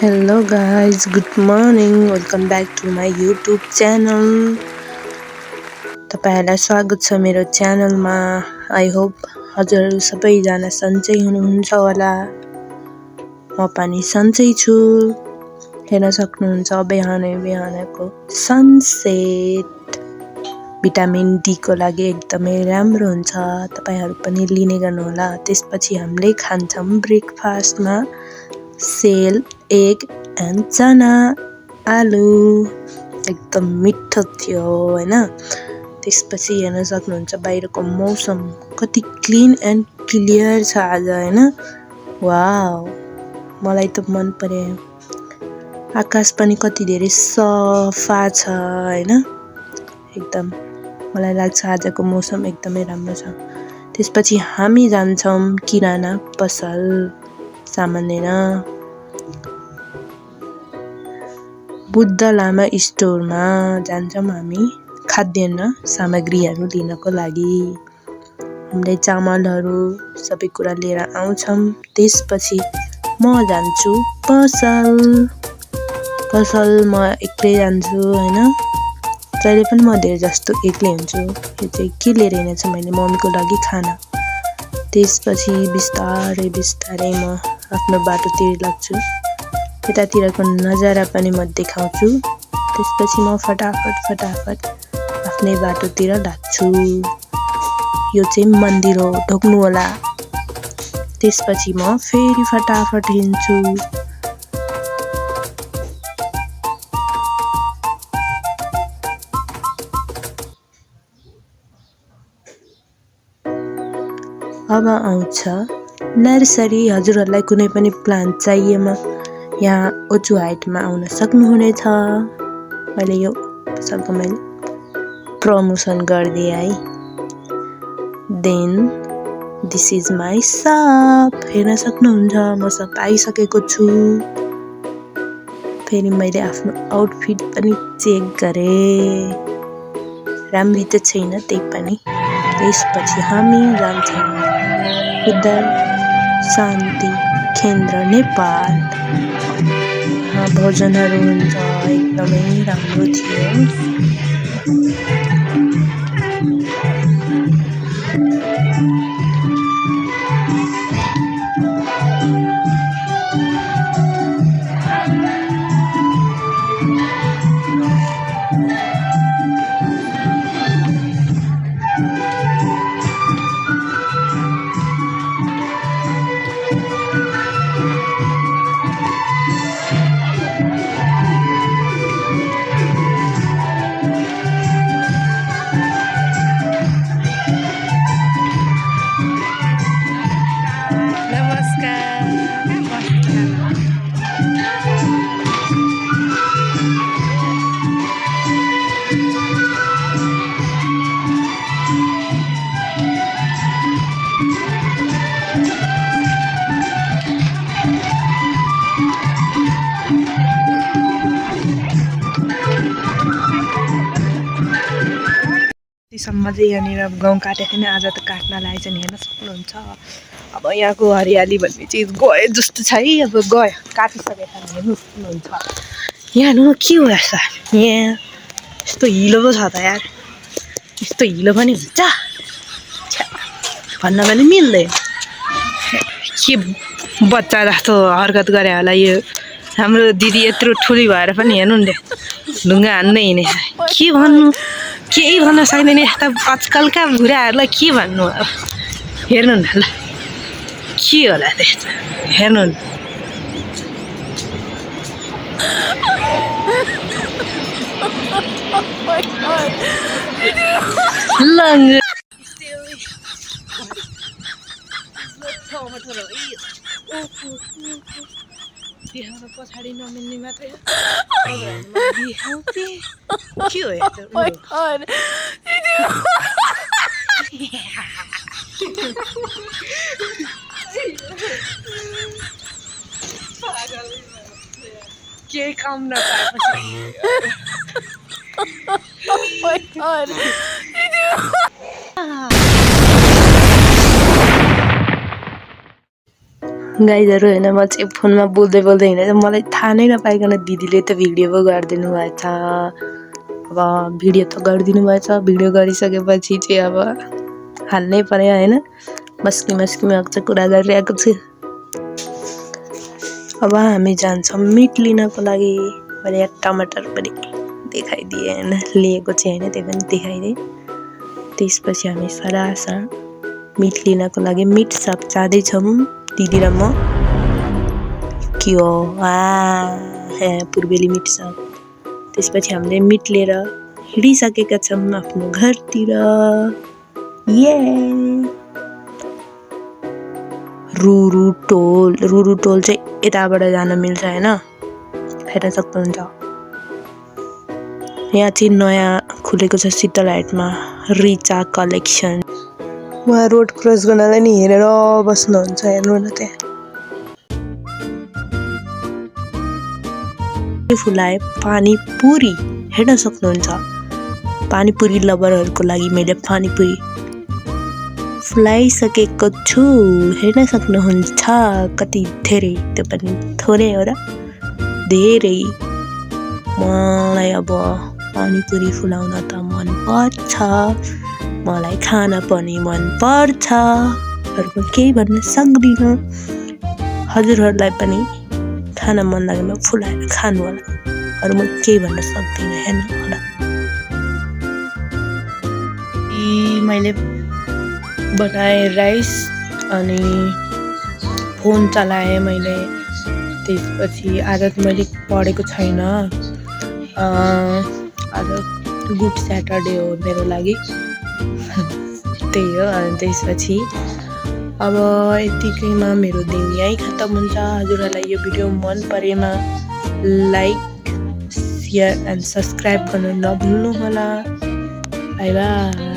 Hello guys, good morning. Welcome back to my YouTube channel. तपाईहरुलाई स्वागत छ मेरो च्यानलमा. आई होप हजुरहरु सबैजना सन्चै हुनुहुन्छ होला. म पनि सन्चै छु. हेर्न सक्नुहुन्छ बिहानको सनसेट. भिटामिन डी को लागि एकदमै राम्रो हुन्छ. तपाईहरु पनि लिने गर्नुहोला. त्यसपछि हामीले खान्छौं ब्रेकफास्टमा सेल, एग एन्ड चना, आलु. एकदम मिठो थियो हैन. त्यसपछि हेर्न सक्नुहुन्छ बाहिरको मौसम कति क्लीन एन्ड क्लियर छ आज हैन. वाउ, मलाई त मन पर्यो. आकाश पनि कति धेरै सफा छ हैन. एकदम मलाई लाग्छ आजको मौसम एकदमै राम्रो छ. त्यसपछि हामी जान्छौं किराना पसल सामान लिन. बुद्ध लामा स्टोरमा जान्छौं हामी खाद्यान्न सामग्रीहरू लिनको लागि. हामीले चामलहरू सबै कुरा लिएर आउँछौं. त्यसपछि म जान्छु पसल म एक्लै जान्छु हैन. जहिले पनि म धेरै जस्तो एक्लै हुन्छु. यो चाहिँ के लिएर हिँडेछु मैले मम्मीको लागि खाना. त्यसपछि बिस्तारै म आफ्नो बाटोतिर लाग्छु. यतातिरको नजारा पनि म देखाउँछु. त्यसपछि म फटाफट आफ्नै बाटोतिर लाग्छु. यो चाहिँ मन्दिर हो, ढोक्नु होला. त्यसपछि म फेरि फटाफट हिँड्छु. अब आउँछ नर्सरी. हजुरहरुलाई कुनै पनि प्लान्ट चाहिएमा यहाँ ओचु हाइटमा आउन सक्नुहुनेछ. मैले यो पसलको प्रमोसन गर्दिए है. देन दिस इज माई शप. हेर्न सक्नुहुन्छ म सब आइसकेको छु. फेरि मैले आफ्नो आउटफिट पनि चेक गरे. राम्री त छैन त्यही पनि. त्यसपछि हामी जान्छौं बुद्ध शान्ति केन्द्र नेपाल. भोजनहरू हुन्छ, एकदमै राम्रो थियो. सम्म चाहिँ यहाँनिर गाउँ काटेको थिएन. आज त काट्न लागेछ नि. हेर्न सक्नुहुन्छ. अब यहाँको हरियाली भन्ने चिज गयो जस्तो छ है. अब गयो, काटिसकेको छ. हेर्नु सक्नुहुन्छ. यहाँ हेर्नु के हो यस्तो. यहाँ यस्तो हिलो पो छ त यार. यस्तो हिलो पनि हुन्छ भन्न पनि मिल्दैन. के बच्चा जस्तो हरकत गरे होला यो हाम्रो दिदी. यत्रो ठुली भएर पनि हेर्नु नि ढुङ्गा हान्दै हिँडे. के भन्नु, केही भन्न सक्दैन. यस्ता आजकलका बुढाहरूलाई के भन्नु. अब हेर्नु न ल के होला त्यस्तो. हेर्नु न लङ देखाउन पछाडि नमिल्ने मात्रै देखाउँथे. के हो केही काम नपाएपछि गाइजहरु हैन म चाहिँ फोनमा बोल्दै हिँडेर मलाई थाहा नै नपाइकन दिदीले त भिडियो पो गरिदिनु भएछ। अब भिडियो त गरिदिनु भएछ, भिडियो गरिसकेपछि चाहिँ अब हाल्नै पर्यो हैन। मस्की चाहिँ कुरा गरिरहेको छु। अब हामी जान्छौँ मिट लिनको लागि। मैले टमाटर पनि देखाइदिएँ हैन, लिएको चाहिँ हैन, त्यही पनि देखाइदिएँ। त्यसपछि हामी सरासर मिट लिनको लागि मिट सप जाँदैछौँ दिदी र म। के हो पूर्वेली मिट सप। त्यसपछि हामीले मिट लिएर हिँडिसकेका छौँ आफ्नो घरतिर। रुरु टोल चाहिँ यताबाट जान मिल्छ हैन, हेर्न सक्नुहुन्छ। यहाँ चाहिँ नयाँ खुलेको छ शीतल हाइटमा रिचा कलेक्सन। उहाँ रोड क्रस गर्नलाई नि हेरेर बस्नुहुन्छ, हेर्नु न त्यहाँ। फुलाए पानीपुरी हेर्न सक्नुहुन्छ। पानीपुरी लभरहरूको लागि मैले पानीपुरी फुलाइसकेको छु, हेर्न सक्नुहुन्छ। कति धेरै, त्यो पनि थोरै हो र धेरै। मलाई अब पानीपुरी फुलाउन त मन पर्छ, मलाई खान पनि मन पर्छ, अरू केही भन्न सक्दिनँ। हजुरहरूलाई पनि खान मन लागेमा फुलाएर खानु होला, अरू म केही भन्न सक्दिनँ, हेर्नु होला। मैले बनाएँ राइस अनि फोन चलाएँ मैले। त्यसपछि आज मैले पढेको छैन, आज गुड स्याटरडे हो मेरो लागि, त्यही हो। अनि त्यसपछि अब यतिकैमा मेरो दिन यहीँ खत्तम हुन्छ। हजुरहरूलाई यो भिडियो मन परेमा लाइक, सेयर एन्ड सब्सक्राइब गर्न नभुल्नु होला। By by.